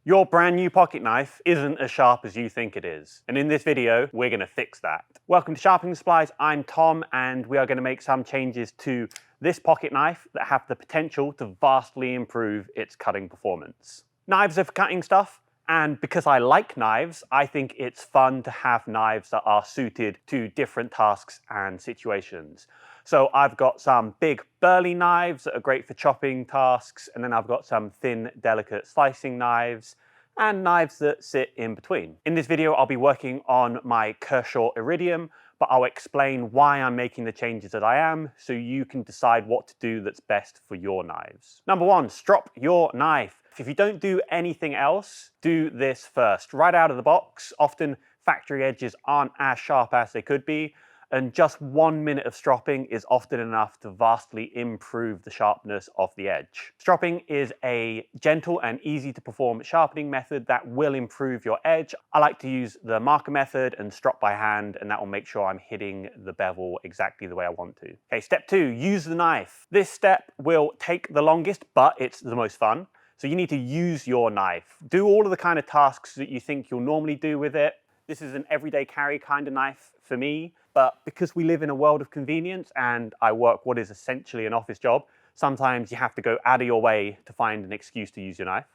Your brand new pocket knife isn't as sharp as you think it is. And in this video, we're gonna fix that. Welcome to Sharpening Supplies, I'm Tom, and we are gonna make some changes to this pocket knife that have the potential to vastly improve its cutting performance. Knives are for cutting stuff, and because I like knives, I think it's fun to have knives that are suited to different tasks and situations. So I've got some big burly knives that are great for chopping tasks, and then I've got some thin, delicate slicing knives, and knives that sit in between. In this video, I'll be working on my Kershaw Iridium, but I'll explain why I'm making the changes that I am, so you can decide what to do that's best for your knives. Number one, strop your knife. If you don't do anything else, do this first. Right out of the box, often factory edges aren't as sharp as they could be, and just 1 minute of stropping is often enough to vastly improve the sharpness of the edge. Stropping is a gentle and easy to perform sharpening method that will improve your edge. I like to use the marker method and strop by hand, and that will make sure I'm hitting the bevel exactly the way I want to. Okay, step two, use the knife. This step will take the longest, but it's the most fun. So you need to use your knife. Do all of the kind of tasks that you think you'll normally do with it. This is an everyday carry kind of knife for me, but because we live in a world of convenience and I work what is essentially an office job, sometimes you have to go out of your way to find an excuse to use your knife.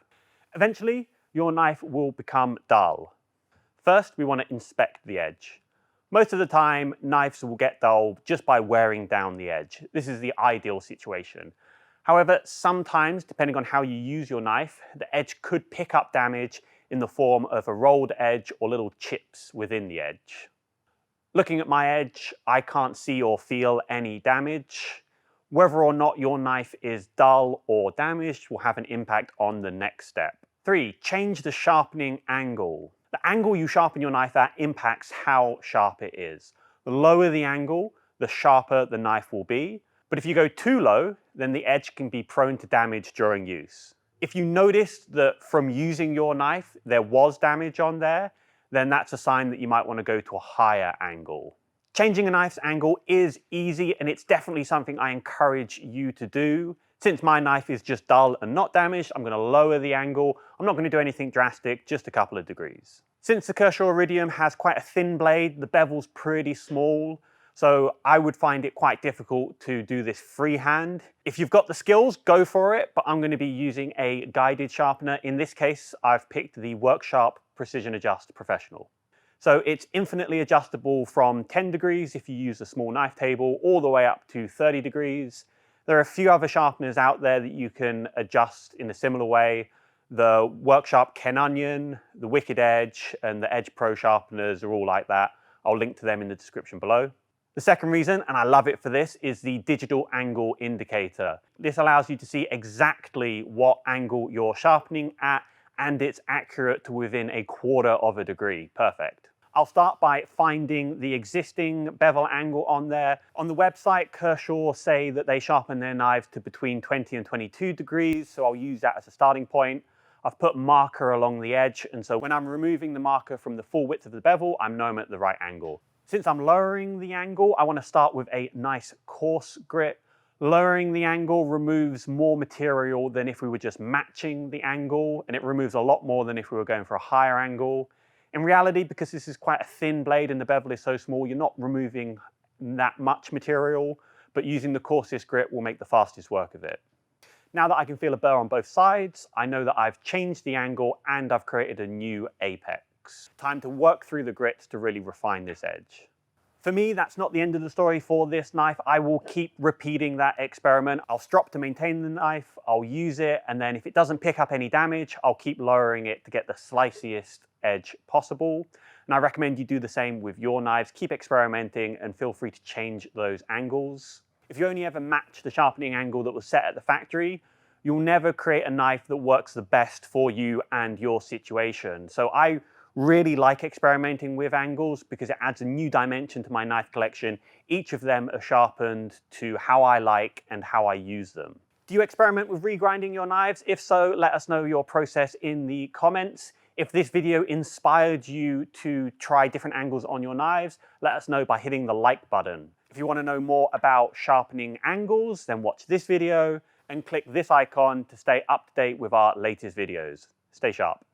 Eventually, your knife will become dull. First, we want to inspect the edge. Most of the time, knives will get dull just by wearing down the edge. This is the ideal situation. However, sometimes, depending on how you use your knife, the edge could pick up damage in the form of a rolled edge or little chips within the edge. Looking at my edge, I can't see or feel any damage. Whether or not your knife is dull or damaged will have an impact on the next step. 3, change the sharpening angle. The angle you sharpen your knife at impacts how sharp it is. The lower the angle, the sharper the knife will be. But if you go too low, then the edge can be prone to damage during use. If you noticed that from using your knife there was damage on there, then that's a sign that you might want to go to a higher angle. Changing a knife's angle is easy, and it's definitely something I encourage you to do. Since my knife is just dull and not damaged, I'm going to lower the angle. I'm not going to do anything drastic, just a couple of degrees. Since the Kershaw Iridium has quite a thin blade, the bevel's pretty small, so I would find it quite difficult to do this freehand. If you've got the skills, go for it, but I'm going to be using a guided sharpener. In this case, I've picked the Worksharp Precision Adjust Professional. So it's infinitely adjustable from 10 degrees if you use a small knife table, all the way up to 30 degrees. There are a few other sharpeners out there that you can adjust in a similar way. The Worksharp Ken Onion, the Wicked Edge, and the Edge Pro sharpeners are all like that. I'll link to them in the description below. The second reason, and I love it for this, is the digital angle indicator. This allows you to see exactly what angle you're sharpening at, and it's accurate to within 1/4 of a degree. Perfect. I'll start by finding the existing bevel angle on there. On the website, Kershaw say that they sharpen their knives to between 20 and 22 degrees, so I'll use that as a starting point. I've put marker along the edge, and so when I'm removing the marker from the full width of the bevel, I know I'm at the right angle. Since I'm lowering the angle, I want to start with a nice coarse grit. Lowering the angle removes more material than if we were just matching the angle, and it removes a lot more than if we were going for a higher angle. In reality, because this is quite a thin blade and the bevel is so small, you're not removing that much material, but using the coarsest grit will make the fastest work of it. Now that I can feel a burr on both sides, I know that I've changed the angle and I've created a new apex. Time to work through the grits to really refine this edge. For me, that's not the end of the story for this knife. I will keep repeating that experiment. I'll strop to maintain the knife, I'll use it, and then if it doesn't pick up any damage, I'll keep lowering it to get the sliciest edge possible. And I recommend you do the same with your knives. Keep experimenting and feel free to change those angles. If you only ever match the sharpening angle that was set at the factory, you'll never create a knife that works the best for you and your situation. So I really like experimenting with angles because it adds a new dimension to my knife collection. Each of them are sharpened to how I like and how I use them. Do you experiment with regrinding your knives? If so, let us know your process in the comments. If this video inspired you to try different angles on your knives, let us know by hitting the like button. If you want to know more about sharpening angles, then watch this video and click this icon to stay up to date with our latest videos. Stay sharp.